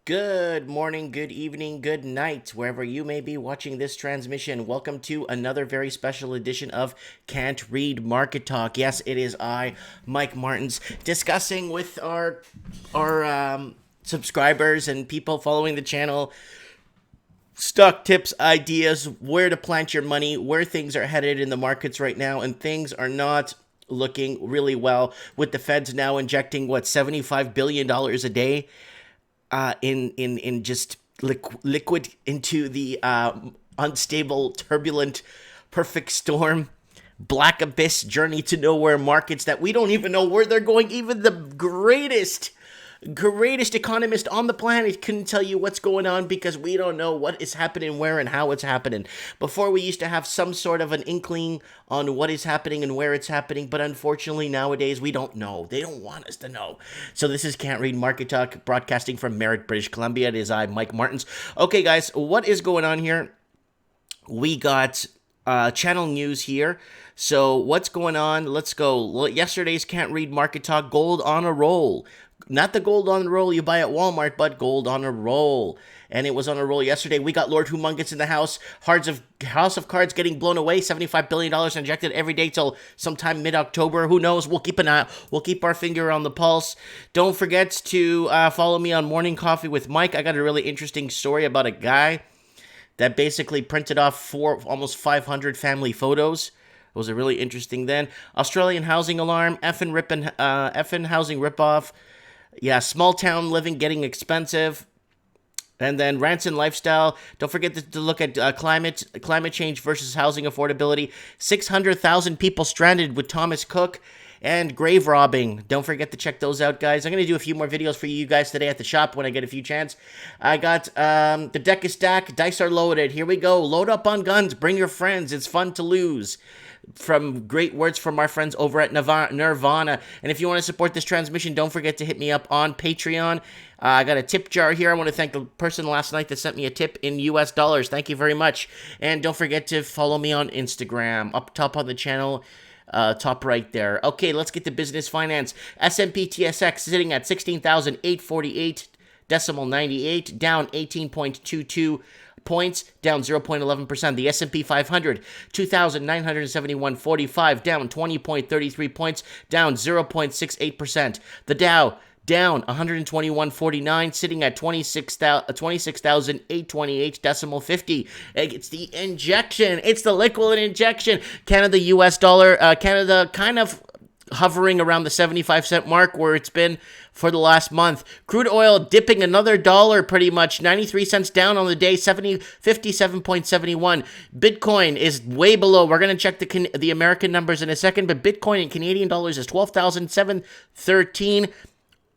Good morning, good evening, good night, wherever you may be watching this transmission. Welcome to another very special edition of Cant Read Market Talk. Yes, it is I, Mike Martins, discussing with our subscribers and people following the channel stock tips, ideas, where to plant your money, where things are headed in the markets right now, and things are not looking really well with the Feds now injecting $75 billion a day in just liquid into the unstable, turbulent, perfect storm, black abyss journey to nowhere markets that we don't even know where they're going. Even the greatest economist on the planet couldn't tell you what's going on because we don't know what is happening, where, and how it's happening. Before, we used to have some sort of an inkling on what is happening and where it's happening, but unfortunately nowadays we don't know. They don't want us to know. So this is Can't Read Market Talk, broadcasting from Merritt, British Columbia. It is I, Mike Martins. Okay, guys, what is going on here? We got channel news here. So what's going on? Let's go. Yesterday's Can't Read Market Talk, gold on a roll. Not the gold on a roll you buy at Walmart, but gold on a roll. And it was on a roll yesterday. We got Lord Humongous in the house. House of Cards getting blown away. $75 billion injected every day till sometime mid-October. Who knows? We'll keep an eye. We'll keep our finger on the pulse. Don't forget to follow me on Morning Coffee with Mike. I got a really interesting story about a guy that basically printed off almost 500 family photos. It was a really interesting then. Australian housing alarm. Effin housing ripoff. Yeah, small town living getting expensive. And then rants and lifestyle. Don't forget to look at climate change versus housing affordability. 600,000 people stranded with Thomas Cook. And grave robbing. Don't forget to check those out, guys. I'm going to do a few more videos for you guys today at the shop when I get a few chance. I got the deck is stacked. Dice are loaded. Here we go. Load up on guns. Bring your friends. It's fun to lose. From great words from our friends over at Nirvana. And if you want to support this transmission, don't forget to hit me up on Patreon. I got a tip jar here. I want to thank the person last night that sent me a tip in US dollars. Thank you very much. And don't forget to follow me on Instagram. Up top on the channel, top right there. Okay, let's get to business finance. S&P TSX sitting at 16,848 decimal 98, down 18.22 points, down 0.11%. The S&P 500, 2,971.45, down 20.33 points, down 0.68%. The Dow, down 121.49, sitting at 26,828 decimal 50. It's the injection. It's the liquid injection. Canada, US dollar. Canada kind of hovering around the 75-cent mark where it's been for the last month. Crude oil dipping another dollar pretty much, 93 cents down on the day, 57.71. Bitcoin is way below. We're going to check the American numbers in a second, but Bitcoin in Canadian dollars is 12,713.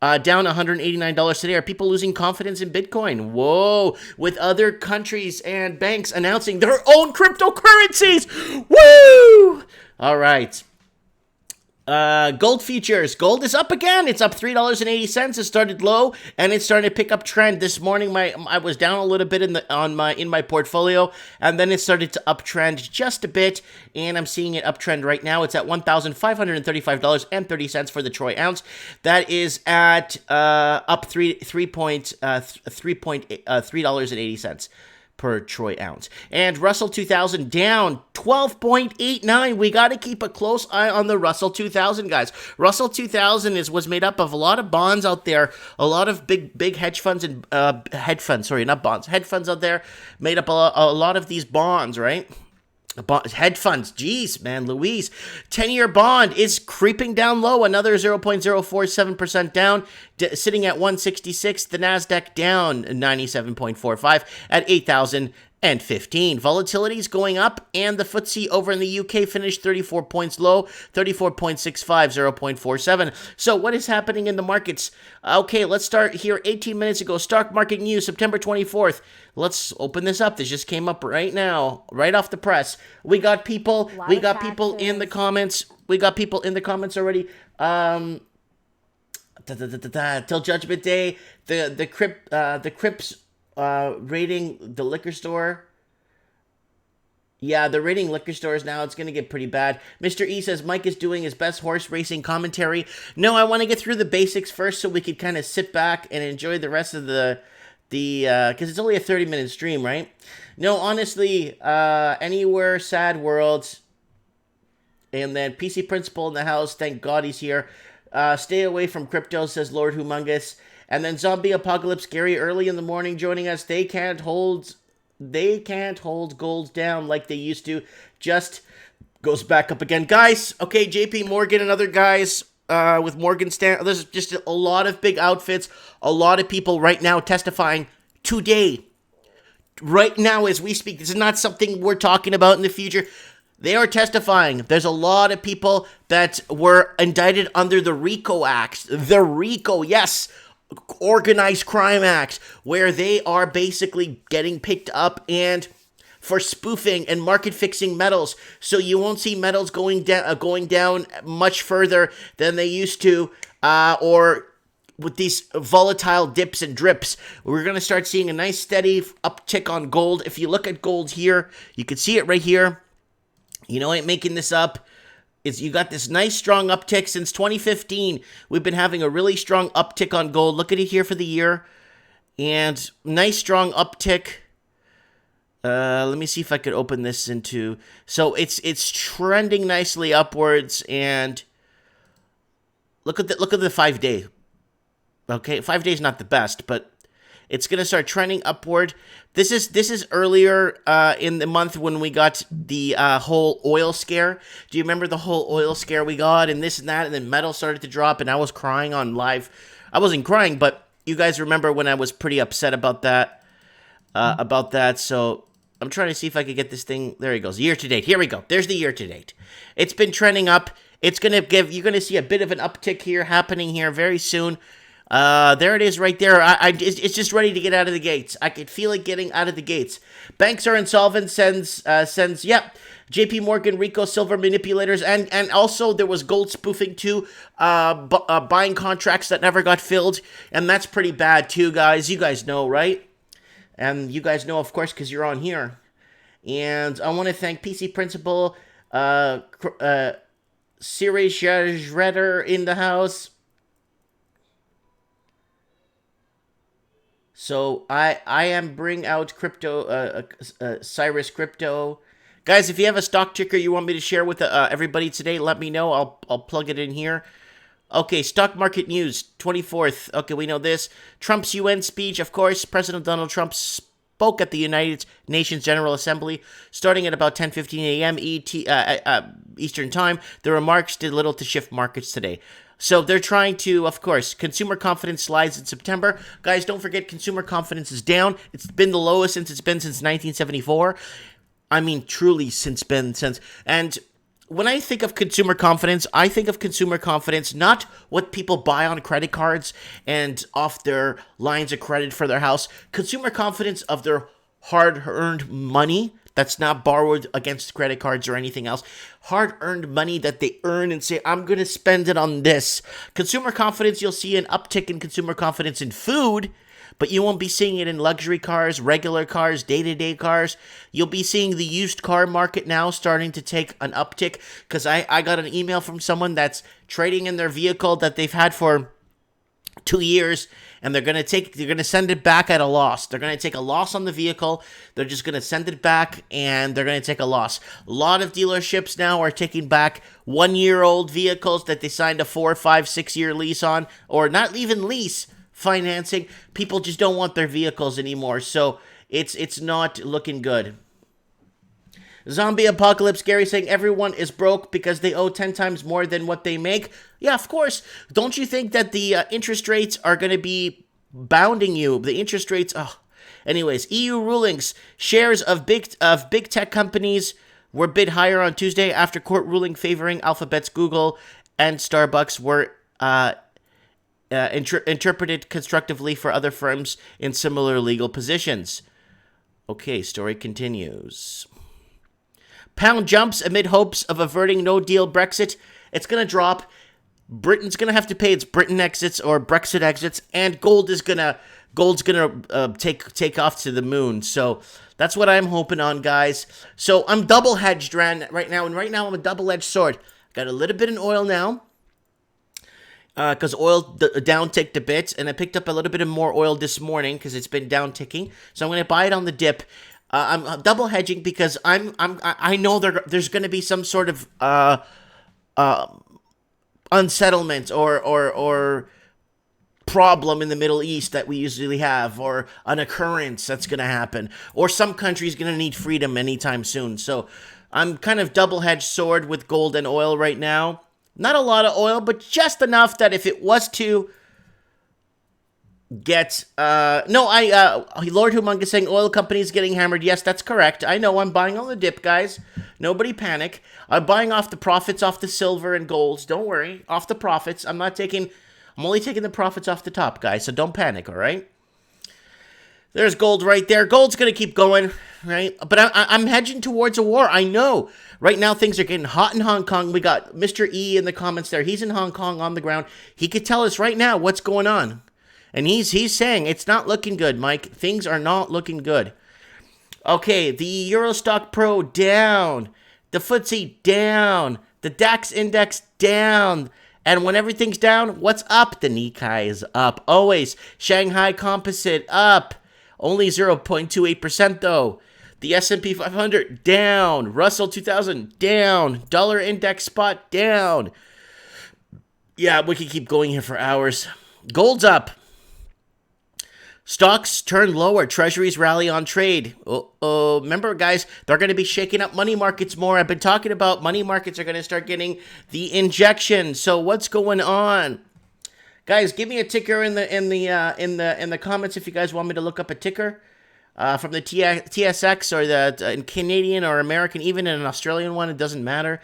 Down $189 today. Are people losing confidence in Bitcoin? Whoa. With other countries and banks announcing their own cryptocurrencies. Woo! All right. Gold futures. Gold is up again. It's up $3.80. It started low and it's starting to pick up trend. This morning, I was down a little bit in my portfolio, and then it started to uptrend just a bit, and I'm seeing it uptrend right now. It's at $1,535.30 for the troy ounce. That is at up $3.80 per troy ounce. And Russell 2000 down 12.89. We got to keep a close eye on the Russell 2000, guys. Russell 2000 was made up of a lot of bonds out there, a lot of big hedge funds and hedge funds out there made up a lot of these bonds, right? Hedge funds, geez, man, Louise. 10-year bond is creeping down low, another 0.047% down, sitting at 166. The NASDAQ down 97.45 at 8,015. Volatility is going up, and the FTSE over in the UK finished 34 points low, 34.65, 0.47. So what is happening in the markets? Okay, let's start here 18 minutes ago. Stock market news, September 24th. Let's open this up. This just came up right now, right off the press. We got people in the comments. We got people in the comments already. Till Judgment Day. The Crips rating the liquor store. Yeah, they're rating liquor stores now. It's going to get pretty bad. Mr. E says Mike is doing his best horse racing commentary. No, I want to get through the basics first so we could kind of sit back and enjoy the rest of the because it's only a 30-minute stream, right? No, honestly, anywhere, sad world. And then PC Principal in the house. Thank God he's here. Stay away from crypto, says Lord Humongous. And then Zombie Apocalypse Gary early in the morning joining us. They can't hold gold down like they used to. Just goes back up again. Guys, okay, JP Morgan and other guys with Morgan Stanley. There's just a lot of big outfits. A lot of people right now testifying today. Right now as we speak. This is not something we're talking about in the future. They are testifying. There's a lot of people that were indicted under the RICO Act. The RICO, yes, Organized Crime Act, where they are basically getting picked up and for spoofing and market fixing metals. So you won't see metals going down much further than they used to, or with these volatile dips and drips. We're going to start seeing a nice steady uptick on gold. If you look at gold here, you can see it right here. You know, I ain't making this up. You got this nice strong uptick since 2015. We've been having a really strong uptick on gold. Look at it here for the year. And nice strong uptick. Let me see if I could open this into... So it's trending nicely upwards, and look at the 5-day. Okay, 5 days not the best, but it's going to start trending upward. This is earlier in the month when we got the whole oil scare. Do you remember the whole oil scare we got and this and that? And then metal started to drop and I was crying on live. I wasn't crying, but you guys remember when I was pretty upset about that. So I'm trying to see if I could get this thing. There he goes. Year to date. Here we go. There's the year to date. It's been trending up. It's going to you're going to see a bit of an uptick here happening here very soon. There it is right there. It's just ready to get out of the gates. I could feel it getting out of the gates. Banks are insolvent, sends, yep. JP Morgan, Rico, silver manipulators, and also there was gold spoofing too, buying contracts that never got filled, and that's pretty bad too, guys. You guys know, right? And you guys know, of course, because you're on here. And I want to thank PC Principal, Siri Shredder in the house. So I am bring out crypto, Cyrus Crypto. Guys, if you have a stock ticker you want me to share with everybody today, let me know. I'll plug it in here. Okay, stock market news, 24th. Okay, we know this. Trump's UN speech, of course. President Donald Trump spoke at the United Nations General Assembly starting at about 10:15 a.m. Eastern Time. The remarks did little to shift markets today. So they're trying to, of course, consumer confidence slides in September. Guys, don't forget consumer confidence is down. It's been the lowest since 1974. I mean, truly since. And when I think of consumer confidence, I think of consumer confidence, not what people buy on credit cards and off their lines of credit for their house. Consumer confidence of their hard-earned money that's not borrowed against credit cards or anything else. Hard-earned money that they earn and say, I'm going to spend it on this. Consumer confidence, you'll see an uptick in consumer confidence in food, but you won't be seeing it in luxury cars, regular cars, day-to-day cars. You'll be seeing the used car market now starting to take an uptick, because I got an email from someone that's trading in their vehicle that they've had for 2 years, and they're going to send it back at a loss. They're going to take a loss on the vehicle. They're just going to send it back, and they're going to take a loss. A lot of dealerships now are taking back 1-year-old vehicles that they signed a 4, 5, 6-year lease on, or not even lease financing. People just don't want their vehicles anymore, so it's not looking good. Zombie Apocalypse Gary saying everyone is broke because they owe 10 times more than what they make. Yeah, of course. Don't you think that the interest rates are going to be bounding you? The interest rates, Anyways, EU rulings. Shares of big tech companies were bid higher on Tuesday after court ruling favoring Alphabet's Google and Starbucks were interpreted constructively for other firms in similar legal positions. Okay, story continues. Pound jumps amid hopes of averting no-deal Brexit. It's going to drop. Britain's going to have to pay its Britain exits or Brexit exits, and gold's going to take off to the moon. So that's what I'm hoping on, guys. So I'm double-hedged right now, and right now I'm a double-edged sword. Got a little bit in oil now. because oil down ticked a bit, and I picked up a little bit of more oil this morning because it's been down ticking. So I'm going to buy it on the dip. I'm double hedging because I know there's going to be some sort of unsettlement or problem in the Middle East that we usually have, or an occurrence that's going to happen, or some country's going to need freedom anytime soon. So I'm kind of double-hedged sword with gold and oil right now. Not a lot of oil, but just enough that if it was to get Lord Humongous saying oil companies getting hammered. Yes, that's correct. I know, I'm buying on the dip, guys. Nobody panic. I'm buying off the profits off the silver and golds. Don't worry, off the profits. I'm only taking the profits off the top, guys, so don't panic, all right? There's gold right there. Gold's going to keep going, right? But I'm hedging towards a war. I know. Right now, things are getting hot in Hong Kong. We got Mr. E in the comments there. He's in Hong Kong on the ground. He could tell us right now what's going on. And he's saying it's not looking good, Mike. Things are not looking good. Okay, the Eurostock Pro down. The FTSE down. The DAX index down. And when everything's down, what's up? The Nikkei is up. Always. Shanghai Composite up. Only 0.28% though. The S&P 500 down. Russell 2000 down. Dollar index spot down. Yeah, we could keep going here for hours. Gold's up. Stocks turn lower. Treasuries rally on trade. Remember, guys, they're going to be shaking up money markets more. I've been talking about money markets are going to start getting the injection. So what's going on, guys? Give me a ticker in the comments if you guys want me to look up a ticker from the TSX or the Canadian or American, even an Australian one. It doesn't matter.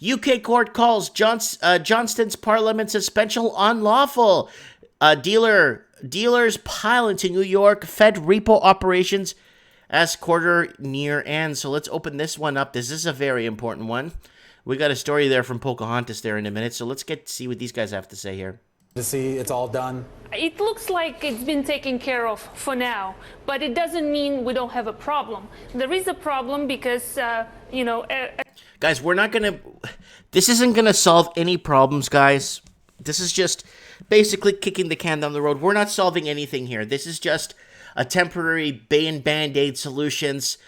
UK court calls Johnston's parliament suspension unlawful. Dealers pile into New York Fed repo operations as quarter near end. So let's open this one up. This is a very important one. We got a story there from Pocahontas there in a minute. So let's see what these guys have to say here. To see it's all done. It looks like it's been taken care of for now, but it doesn't mean we don't have a problem. There is a problem because, guys, this isn't going to solve any problems, guys. This is just basically kicking the can down the road. We're not solving anything here. This is just a temporary Band-Aid solutions.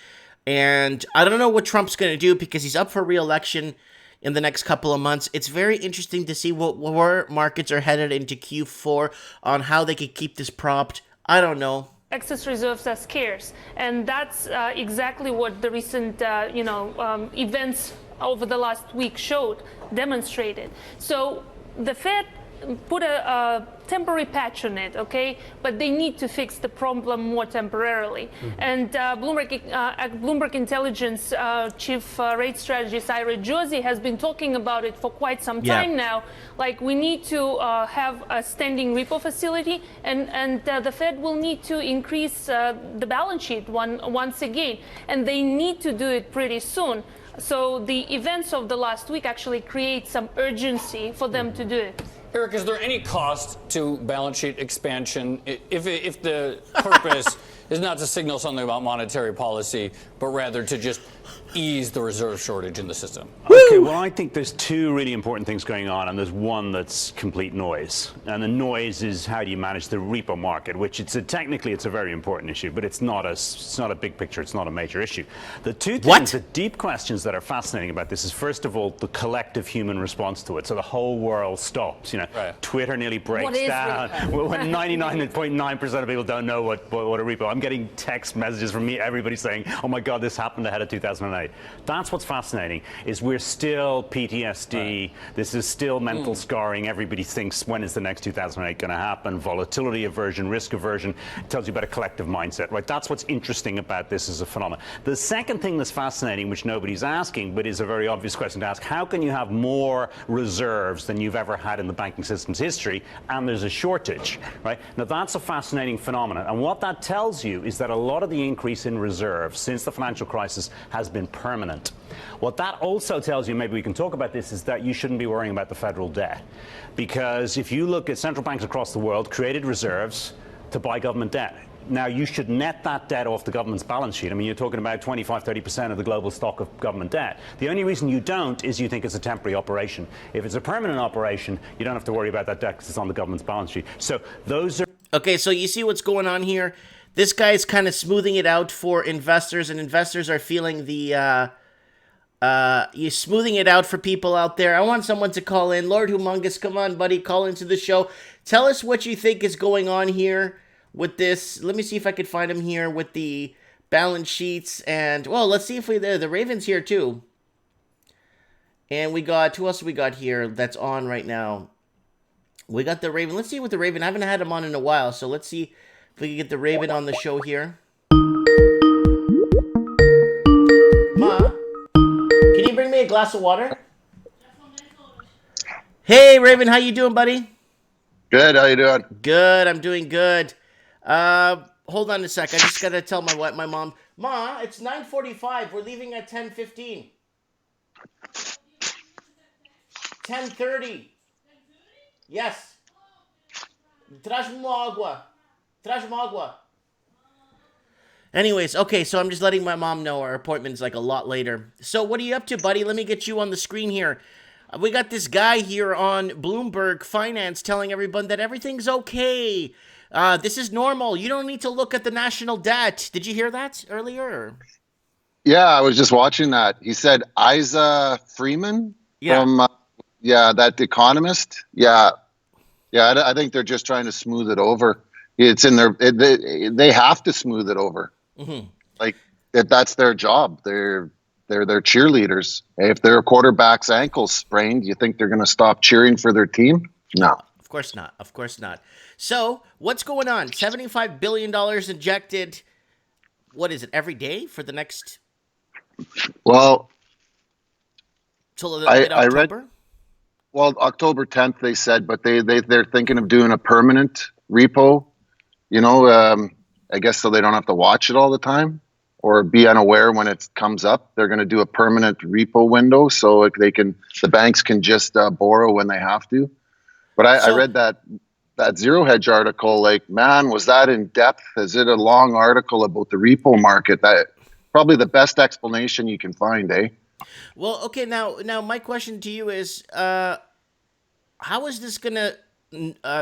And I don't know what Trump's going to do because he's up for re-election in the next couple of months. It's very interesting to see where markets are headed into Q4 on how they could keep this propped. I don't know. Excess reserves are scarce. And that's exactly what the recent, events over the last week demonstrated. So the Fed put a temporary patch on it, okay? But they need to fix the problem more temporarily. Mm-hmm. And Bloomberg Intelligence chief rate strategist Ira Josie has been talking about it for quite some time now. Like, we need to have a standing repo facility, and the Fed will need to increase the balance sheet once again. And they need to do it pretty soon. So the events of the last week actually create some urgency for them to do it. Eric, is there any cost to balance sheet expansion if the purpose is not to signal something about monetary policy, but rather to just ease the reserve shortage in the system? Okay, well, I think there's two really important things going on, and there's one that's complete noise. And the noise is how do you manage the repo market, which technically it's a very important issue, but it's not a big picture, it's not a major issue. The two things, the deep questions that are fascinating about this is, first of all, the collective human response to it. So the whole world stops. Twitter nearly breaks down. When 99.9% of people don't know what a repo. I'm getting text messages from everybody saying, "Oh my God, this happened ahead of 2008." That's what's fascinating, is we're still PTSD. This is still mental scarring. Everybody thinks, when is the next 2008 going to happen? Volatility aversion, risk aversion. It tells you about a collective mindset, right? That's what's interesting about this as a phenomenon. The second thing that's fascinating, which nobody's asking, but is a very obvious question to ask, how can you have more reserves than you've ever had in the banking system's history, and there's a shortage, right? Now, that's a fascinating phenomenon. And what that tells you is that a lot of the increase in reserves since the financial crisis has been permanent. What that also tells you, maybe we can talk about this, is that you shouldn't be worrying about the federal debt. Because if you look at central banks across the world created reserves to buy government debt. Now, you should net that debt off the government's balance sheet. I mean, you're talking about 25, 30% of the global stock of government debt. The only reason you don't is you think it's a temporary operation. If it's a permanent operation, you don't have to worry about that debt because it's on the government's balance sheet. So those are... Okay, so you see what's going on here? This guy's kind of smoothing it out for investors, and investors are feeling the... you're smoothing it out for people out there. I want someone to call in. Lord Humongous, come on, buddy, call into the show. Tell us what you think is going on here with this. Let me see if I could find him here with the balance sheets. And, well, let's see if the Raven's here too. And we got, who else we got here that's on right now? We got the Raven. Let's see what the Raven, I haven't had him on in a while. So let's see if we can get the Raven on the show here. Ma, can you bring me a glass of water? Hey, Raven, how you doing, buddy? Good. How you doing? Good. I'm doing good. Hold on a sec. I just gotta tell my mom. Ma, it's 9:45. We're leaving at 10:15. 10:30. Yes. Traz-me água. Traz-me água. Anyways, okay, so I'm just letting my mom know our appointment's like a lot later. So what are you up to, buddy? Let me get you on the screen here. We got this guy here on Bloomberg Finance telling everyone that everything's okay. This is normal. You don't need to look at the national debt. Did you hear that earlier? Yeah, I was just watching that. He said Isa Freeman from, that economist. Yeah, I think they're just trying to smooth it over. It's in their, they have to smooth it over. Mm-hmm. Like that's their job. They're cheerleaders. If their quarterback's ankle sprained, you think they're going to stop cheering for their team? No. Of course not. Of course not. So what's going on? $75 billion injected. What is it? Every day for the next? Well, till mid-October? read. Well, October 10th they said, but they're thinking of doing a permanent repo. You know, I guess so they don't have to watch it all the time or be unaware when it comes up. They're going to do a permanent repo window so the banks can just borrow when they have to. But I read that Zero Hedge article, like, man, was that in depth? Is it a long article about the repo market? That probably the best explanation you can find, eh? Well, okay, now my question to you is, how is this going to,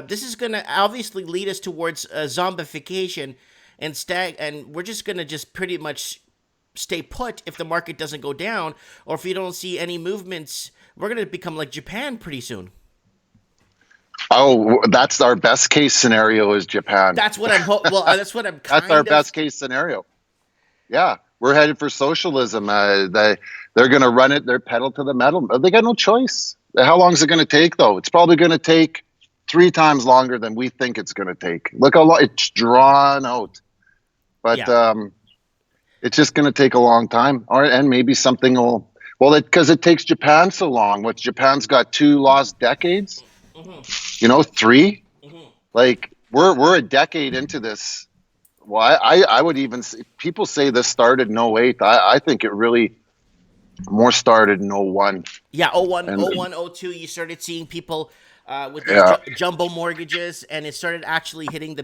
this is going to obviously lead us towards zombification and we're just going to just pretty much stay put if the market doesn't go down, or if you don't see any movements, we're going to become like Japan pretty soon. Oh, that's our best case scenario is Japan. That's what I'm that's what I'm That's our best case scenario. Yeah, we're headed for socialism. They're going to run it. They're pedal to the metal. They got no choice. How long is it going to take, though? It's probably going to take 3 times longer than we think it's going to take. Look how long it's drawn out. But it's just going to take a long time. And maybe something will... Well, because it takes Japan so long. Japan's got 2 lost decades? Mm-hmm. 3? Mm-hmm. Like, we're a decade into this. Well, I would even say, people say this started in 08. I think it really more started in 01. Yeah, 01, 02, you started seeing people with these jumbo mortgages, and it started actually hitting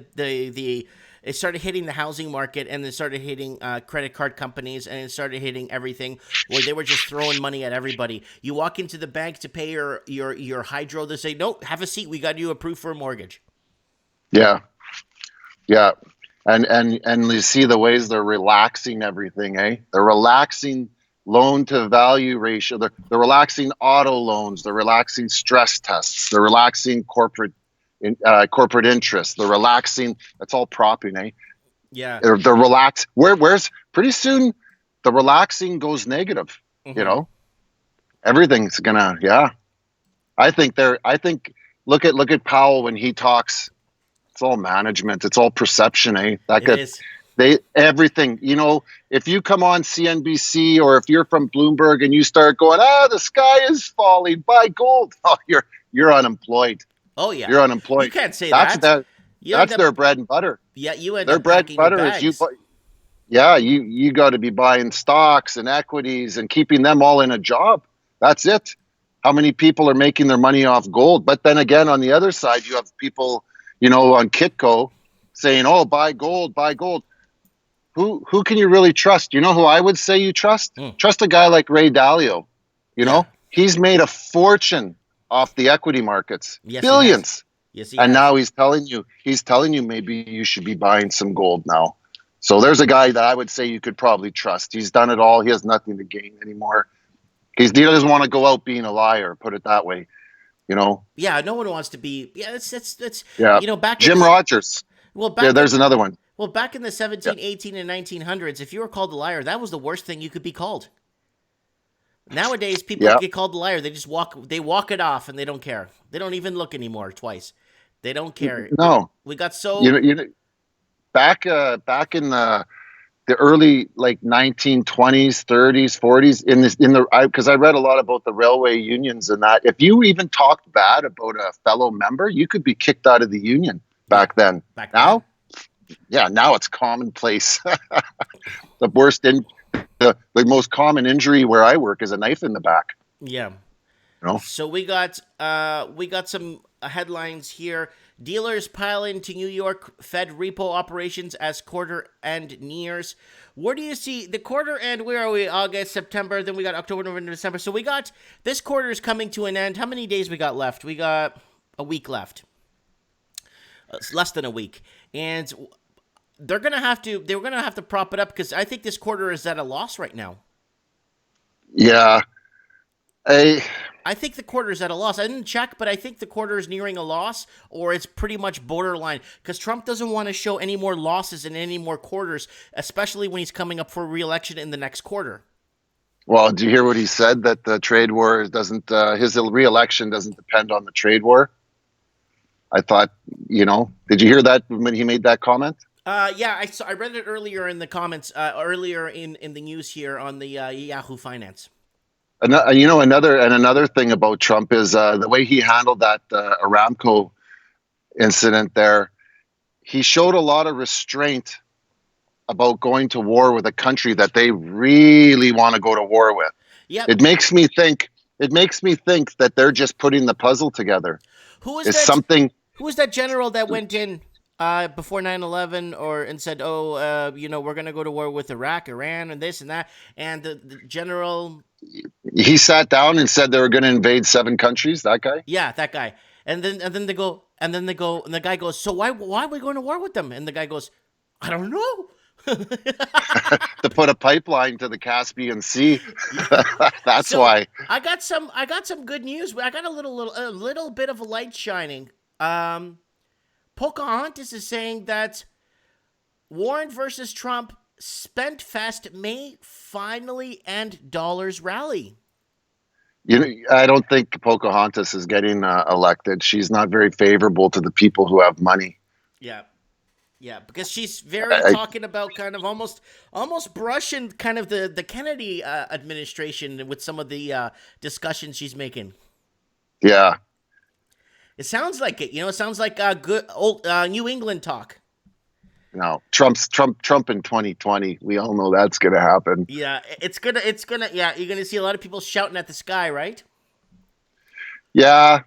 it started hitting the housing market, and it started hitting credit card companies, and it started hitting everything where they were just throwing money at everybody. You walk into the bank to pay your hydro, they say, no, have a seat. We got you approved for a mortgage. Yeah. Yeah. And you see the ways they're relaxing everything, eh? They're relaxing loan to value ratio. They're relaxing auto loans. They're relaxing stress tests. They're relaxing corporate interest. They're relaxing. That's all propping, eh? Yeah. They're relaxed. Where's pretty soon the relaxing goes negative. Mm-hmm. Everything's gonna. Yeah. I think look at Powell when he talks. It's all management. It's all perception, eh? Everything. If you come on CNBC or if you're from Bloomberg and you start going, the sky is falling, buy gold. Oh, you're unemployed. Oh yeah, you're unemployed. You can't say that. That's their bread and butter. Yeah, you end their up bread and butter is you. Yeah, you got to be buying stocks and equities and keeping them all in a job. That's it. How many people are making their money off gold? But then again, on the other side, you have people, on Kitco saying, "Oh, buy gold, buy gold." Who can you really trust? You know who I would say you trust? Trust a guy like Ray Dalio. You Yeah. know, he's made a fortune off the equity markets, Yes, he has. billions. Yes, he And has. now he's telling you maybe you should be buying some gold now. So there's a guy that I would say you could probably trust. He's done it all. He has nothing to gain anymore. He doesn't want to go out being a liar, put it that way. You know? Yeah, no one wants to be. Yeah, it's Yeah. you know, back Jim in the, Rogers. well, Yeah, back there's in, another one. well, back in the 17, Yeah. 18, and 1900s, if you were called a liar, that was the worst thing you could be called. Nowadays, people Yeah. get called a liar. They walk it off, and they don't care. They don't even look anymore twice. They don't care. No. We got so. You know, back in the early like 1920s, 30s, 40s because I read a lot about the railway unions and that. If you even talked bad about a fellow member, you could be kicked out of the union back then. Back Now, yeah, now it's commonplace. The most common injury where I work is a knife in the back. Yeah. You know? So we got some headlines here. Dealers pile into New York Fed repo operations as quarter end nears. Where do you see the quarter end? Where are we? August, September. Then we got October, November, December. So we got this quarter is coming to an end. How many days we got left? We got a week left. It's less than a week, and they're gonna have to prop it up because I think this quarter is at a loss right now. Yeah. I think the quarter is at a loss. I didn't check, but I think the quarter is nearing a loss, or it's pretty much borderline, because Trump doesn't want to show any more losses in any more quarters, especially when he's coming up for re-election in the next quarter. Well, do you hear what he said? That the trade war doesn't, his re-election doesn't depend on the trade war. I thought, did you hear that when he made that comment? Yeah, I read it earlier in the comments, earlier in the news here on the Yahoo Finance. Another thing about Trump is the way he handled that Aramco incident there. He showed a lot of restraint about going to war with a country that they really want to go to war with. Yeah, it makes me think that they're just putting the puzzle together. Who is that? Who was that general that went in before 9/11 and said, we're going to go to war with Iraq, Iran, and this and that, and the general. He sat down and said they were going to invade 7 countries. That guy? Yeah, that guy. And then they go, and the guy goes, so why are we going to war with them? And the guy goes, I don't know. To put a pipeline to the Caspian Sea. That's why. I got some good news. I got a little bit of a light shining. Pocahontas is saying that Warren versus Trump spent fest may finally end dollars rally. I don't think Pocahontas is getting elected. She's not very favorable to the people who have money. Yeah, because she's very talking about kind of almost brushing kind of the Kennedy administration with some of the discussions she's making. Yeah. It sounds like it. It sounds like good old New England talk. No, Trump in 2020. We all know that's going to happen. Yeah, it's gonna. Yeah, you're gonna see a lot of people shouting at the sky, right? Yeah.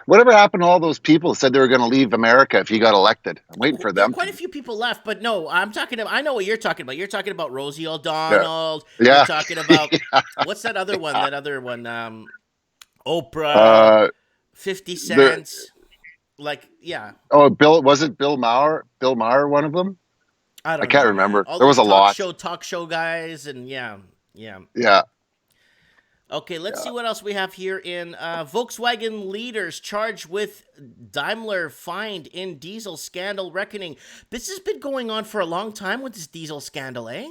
Whatever happened to all those people who said they were going to leave America if he got elected? I'm waiting for them. Quite a few people left, but no, I'm talking about. I know what you're talking about. You're talking about Rosie O'Donnell. Yeah. You're talking about what's that other one? That other one, Oprah, 50 Cent. Yeah. Oh, Bill Maher? Bill Maher, one of them? I can't remember. There was a lot. Talk show guys, and yeah. Okay, let's see what else we have here in Volkswagen leaders charged with Daimler fined in diesel scandal reckoning. This has been going on for a long time with this diesel scandal, eh?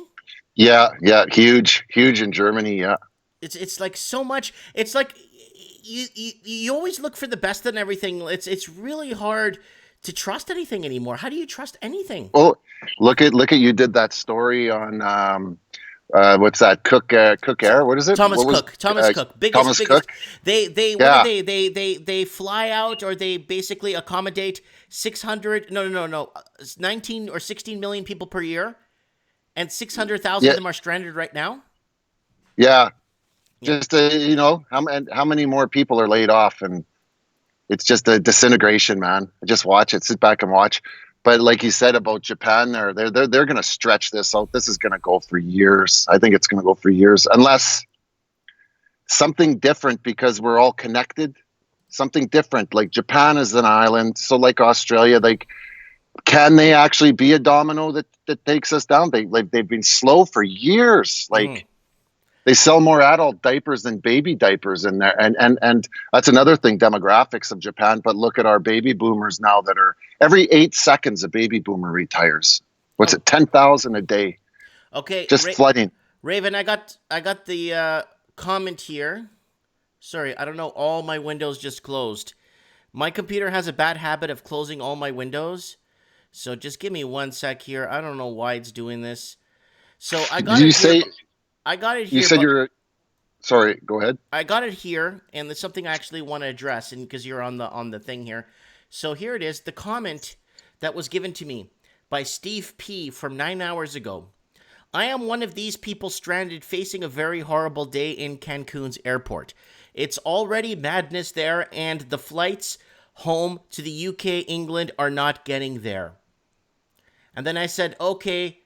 Yeah, huge in Germany, yeah. It's like so much. It's like you always look for the best in everything. It's really hard to trust anything anymore. How do you trust anything? Well, look at you did that story on what's that? Cook Air? What is it? Thomas Cook. Biggest. Cook. They fly out, or they basically accommodate 19 or 16 million people per year, and 600,000 of them are stranded right now. Yeah. Just how many more people are laid off, and it's just a disintegration, man. Just watch it. Sit back and watch. But like you said about Japan, they're going to stretch this out. This is going to go for years. I think it's going to go for years, unless something different, because we're all connected. Something different, like Japan is an island, so like Australia, like can they actually be a domino that takes us down? They've been slow for years. Like they sell more adult diapers than baby diapers in there, and that's another thing, demographics of Japan. But look at our baby boomers now that are every 8 seconds a baby boomer retires. What's it, 10,000 a day? Okay, Just flooding. Raven, I got the comment here. Sorry, I don't know. All my windows just closed. My computer has a bad habit of closing all my windows. So just give me 1 sec here. I don't know why it's doing this. So I got it here. I got it here. You said you're... Sorry, go ahead. I got it here, and there's something I actually want to address, and because you're on the thing here. So here it is, the comment that was given to me by Steve P. from 9 hours ago. I am one of these people stranded facing a very horrible day in Cancun's airport. It's already madness there, and the flights home to the UK, England are not getting there. And then I said, okay,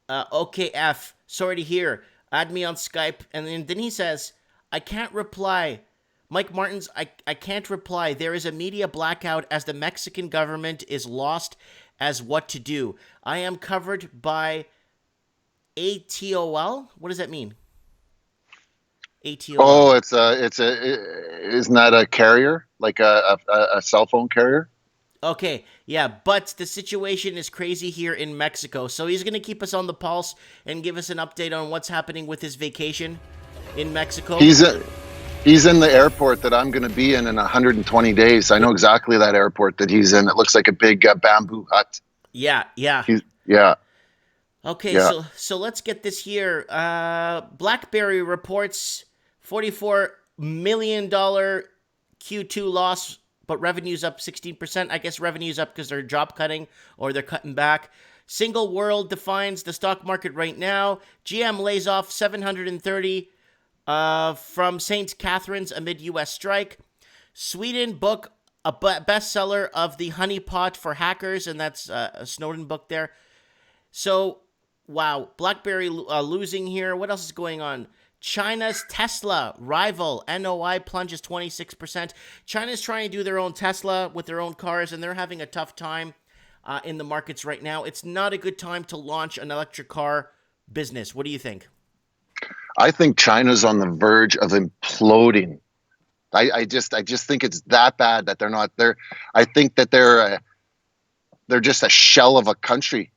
F, sorry to hear. Add me on Skype. And then he says, I can't reply. Mike Martins, I can't reply. There is a media blackout as the Mexican government is lost as what to do. I am covered by ATOL. What does that mean? ATOL. Oh, isn't that a carrier? Like a cell phone carrier? Okay, yeah, but the situation is crazy here in Mexico. So he's going to keep us on the pulse and give us an update on what's happening with his vacation in Mexico. He's in the airport that I'm going to be in 120 days. I know exactly that airport that he's in. It looks like a big bamboo hut. Yeah. Yeah. Okay, Yeah. so let's get this here. BlackBerry reports $44 million Q2 loss, but revenue's up 16%. I guess revenue's up because they're job cutting or they're cutting back. Single World defines the stock market right now. GM lays off 730 from St. Catharines amid U.S. strike. Sweden book a bestseller of the honeypot for hackers, and that's a Snowden book there. So, wow, BlackBerry losing here. What else is going on? China's Tesla rival NOI plunges 26%. China's trying to do their own Tesla with their own cars, and they're having a tough time in the markets right now. It's not a good time to launch an electric car business. What do you think? I think China's on the verge of imploding. I just think it's that bad that they're not there. I think that they're just a shell of a country.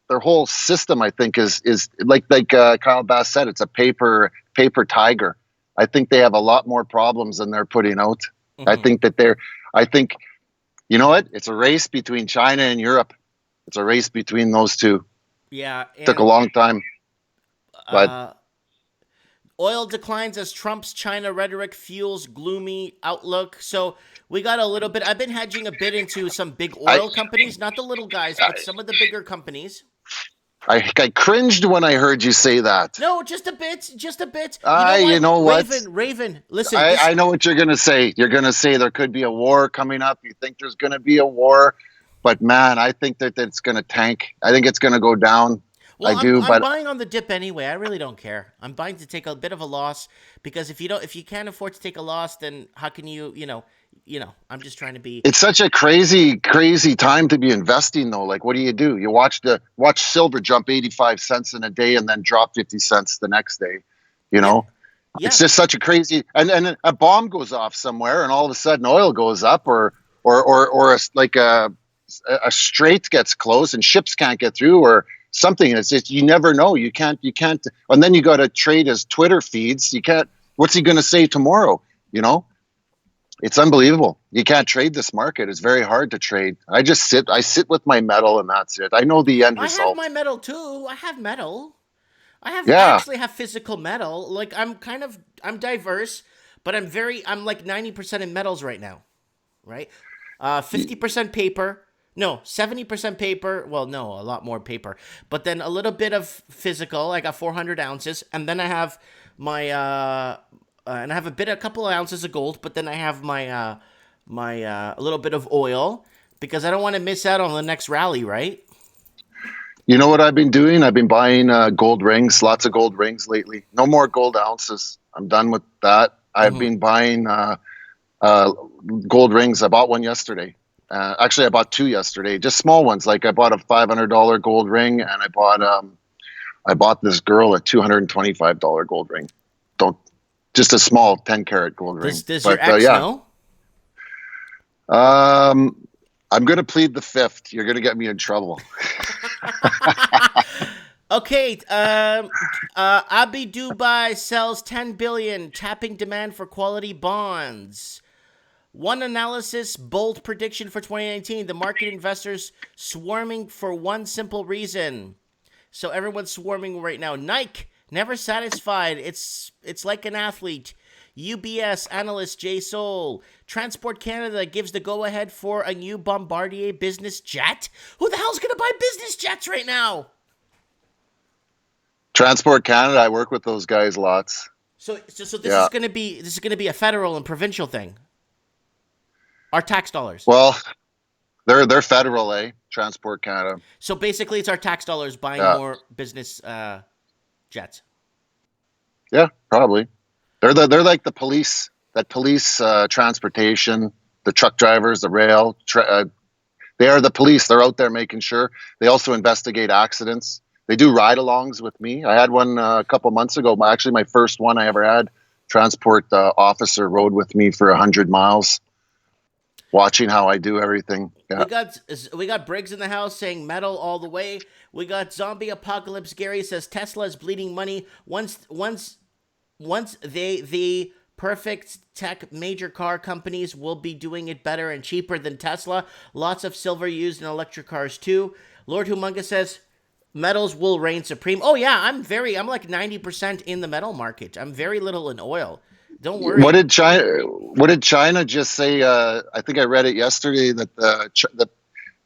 Their whole system, I think, is like Kyle Bass said, it's a paper tiger. I think they have a lot more problems than they're putting out. Mm-hmm. I think you know what? It's a race between China and Europe. It's a race between those two. Yeah, took a long time, but. Oil declines as Trump's China rhetoric fuels gloomy outlook. So we got a little bit. I've been hedging a bit into some big oil companies, not the little guys, but some of the bigger companies. I cringed when I heard you say that. No, just a bit. You know what? Raven, listen. I know what you're going to say. You're going to say there could be a war coming up. You think there's going to be a war. But, man, I think that it's going to tank. I think it's going to go down. Well, I'm buying on the dip anyway. I really don't care. I'm buying to take a bit of a loss because if you can't afford to take a loss, then how can you I'm just trying to be. It's such a crazy time to be investing though. Like, what do? You watch silver jump 85 cents in a day and then drop 50 cents the next day. Yeah. It's just such a crazy. And a bomb goes off somewhere, and all of a sudden oil goes up, or a strait gets closed and ships can't get through, or something. It's just, you never know. You can't, and then you got to trade his Twitter feeds. You can't, what's he going to say tomorrow? It's unbelievable. You can't trade this market. It's very hard to trade. I sit with my metal and that's it. I know the end result. I have my metal too. I have metal. I actually have physical metal. Like I'm diverse, but I'm like 90% in metals right now. Right? 50% paper. No, 70% paper. Well, no, a lot more paper. But then a little bit of physical. I got 400 ounces. And then I have my, and I have a couple of ounces of gold. But then I have my, a little bit of oil. Because I don't want to miss out on the next rally, right? You know what I've been doing? I've been buying gold rings, lots of gold rings lately. No more gold ounces. I'm done with that. I've been buying gold rings. I bought one yesterday. Actually, I bought two yesterday, just small ones. Like I bought a $500 gold ring, and I bought this girl a $225 gold ring. Just a small 10-karat gold ring. Does your ex know? I'm going to plead the fifth. You're going to get me in trouble. Okay. Abi Dubai sells 10 billion, tapping demand for quality bonds. One analysis, bold prediction for 2019. The market investors swarming for one simple reason. So everyone's swarming right now. Nike, never satisfied. It's like an athlete. UBS analyst Jay Soul. Transport Canada gives the go-ahead for a new Bombardier business jet. Who the hell's going to buy business jets right now? Transport Canada, I work with those guys lots. So this is going to be a federal and provincial thing. Our tax dollars. Well, they're federal, Transport Canada. So basically, it's our tax dollars buying more business jets. Yeah, probably. They're like the police. That police transportation, the truck drivers, the rail. They are the police. They're out there making sure. They also investigate accidents. They do ride-alongs with me. I had one a couple months ago. Actually, my first one I ever had. Transport officer rode with me for 100 miles. Watching how I do everything. Yeah. We got Briggs in the house saying metal all the way. We got Zombie Apocalypse. Gary says Tesla is bleeding money. Once the perfect tech major car companies will be doing it better and cheaper than Tesla. Lots of silver used in electric cars too. Lord Humunga says metals will reign supreme. Oh yeah, I'm like 90% in the metal market. I'm very little in oil. Don't worry. What did China just say? I think I read it yesterday that the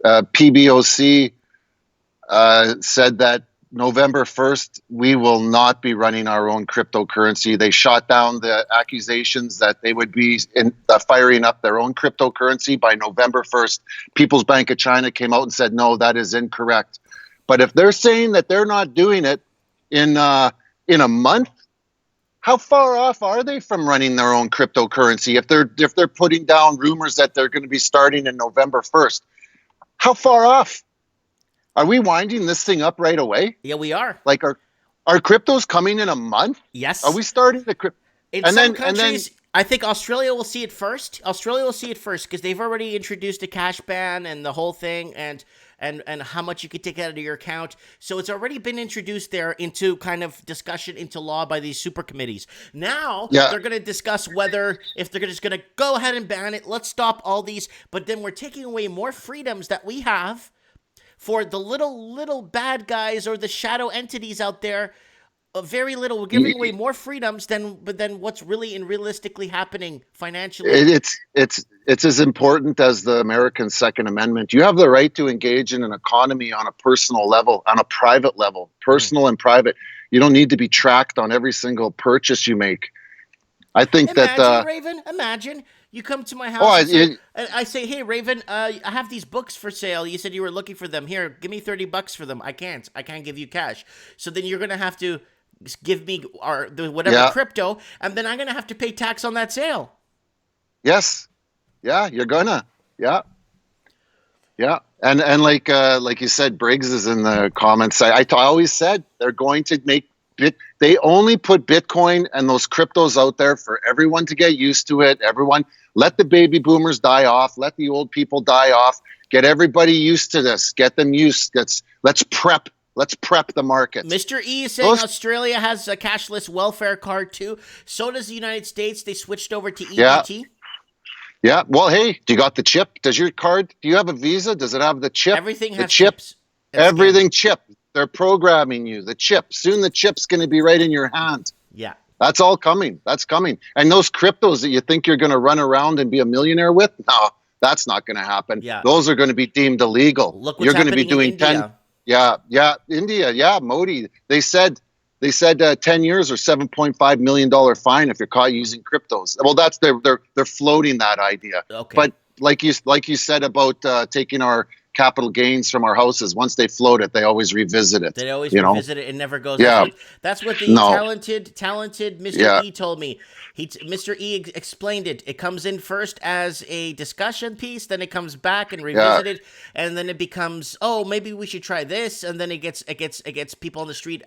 PBOC said that November 1st, we will not be running our own cryptocurrency. They shot down the accusations that they would be firing up their own cryptocurrency by November 1st. People's Bank of China came out and said, no, that is incorrect. But if they're saying that they're not doing it in a month, how far off are they from running their own cryptocurrency? If they're putting down rumors that they're going to be starting in November 1st, how far off? Are we winding this thing up right away? Yeah, we are. Like, are cryptos coming in a month? Yes. Are we starting the crypto? In some countries, I think Australia will see it first. Australia will see it first because they've already introduced a cash ban and the whole thing and how much you could take out of your account. So it's already been introduced there into kind of discussion into law by these super committees. Now they're going to discuss whether if they're just going to go ahead and ban it. Let's stop all these. But then we're taking away more freedoms that we have for the little bad guys or the shadow entities out there. Very little. We're giving away more freedoms than what's really and realistically happening financially. It's as important as the American Second Amendment. You have the right to engage in an economy on a personal level, on a private level, personal and private. You don't need to be tracked on every single purchase you make. I think Raven, imagine you come to my house and I say, hey, Raven, I have these books for sale. You said you were looking for them. Here, give me $30 for them. I can't give you cash. So then you're going to have to give me whatever crypto, and then I'm going to have to pay tax on that sale. Yes. Yeah, you're gonna. Yeah. Yeah. And like you said, Briggs is in the comments. I always said they're going to make they only put Bitcoin and those cryptos out there for everyone to get used to it. Everyone, let the baby boomers die off. Let the old people die off. Get everybody used to this. Get them used. Let's prep. Let's prep the market. Mr. E is saying Australia has a cashless welfare card too. So does the United States. They switched over to EBT. Yeah. Well, hey, do you got the chip? Does your card? Do you have a Visa? Does it have the chip? Everything has chips. Everything chip. They're programming you. The chip. Soon the chip's going to be right in your hand. Yeah. That's all coming. That's coming. And those cryptos that you think you're going to run around and be a millionaire with, no, that's not going to happen. Yeah. Those are going to be deemed illegal. Look what's you're going to be happening doing in India. India. Yeah, Modi. They said 10 years or $7.5 million fine if you're caught using cryptos. Well, they're floating that idea. Okay. But like you said about taking our capital gains from our houses. Once they float it, they always revisit it. They always You know? revisit it and never goes. Yeah. That's what the No. talented Mr. Yeah. E told me. Mr. E explained it. It comes in first as a discussion piece, then it comes back and revisited, and then it becomes, oh, maybe we should try this, and then it gets people on the street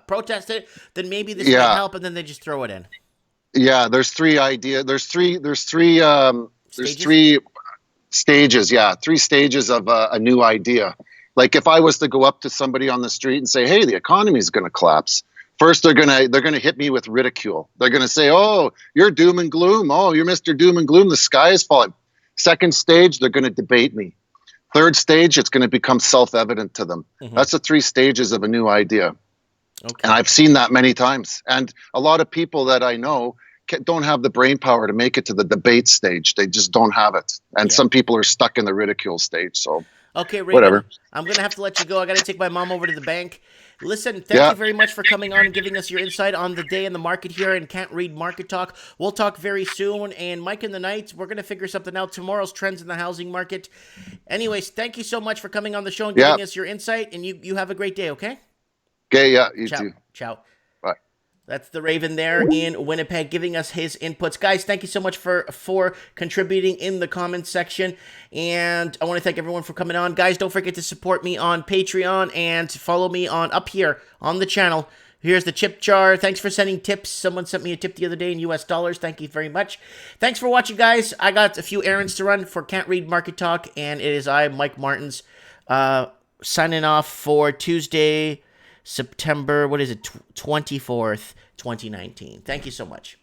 protest it. Then maybe this might help, and then they just throw it in. Yeah, there's three stages. Yeah, three stages of a new idea. Like if I was to go up to somebody on the street and say, "Hey, the economy is going to collapse," first they're gonna hit me with ridicule. They're gonna say, "Oh, you're doom and gloom. Oh, you're Mr. Doom and Gloom. The sky is falling." Second stage, they're gonna debate me. Third stage, it's gonna become self-evident to them. That's the three stages of a new idea. Okay. And I've seen that many times. And a lot of people that I know don't have the brain power to make it to the debate stage. They just don't have it. And some people are stuck in the ridicule stage. So, okay, Raven, whatever. I'm going to have to let you go. I got to take my mom over to the bank. Listen, thank you very much for coming on and giving us your insight on the day in the market here in Cant Read Market Talk. We'll talk very soon. And Mike in the Night, we're going to figure something out. Tomorrow's trends in the housing market. Anyways, thank you so much for coming on the show and giving us your insight. And you have a great day, okay? Okay, yeah, you too. Ciao. Bye. That's the Raven there in Winnipeg giving us his inputs. Guys, thank you so much for contributing in the comments section. And I want to thank everyone for coming on. Guys, don't forget to support me on Patreon and follow me on up here on the channel. Here's the chip jar. Thanks for sending tips. Someone sent me a tip the other day in US dollars. Thank you very much. Thanks for watching, guys. I got a few errands to run for Cant Read Market Talk. And it is I, Mike Martins, signing off for Tuesday, September, 24th, 2019. Thank you so much.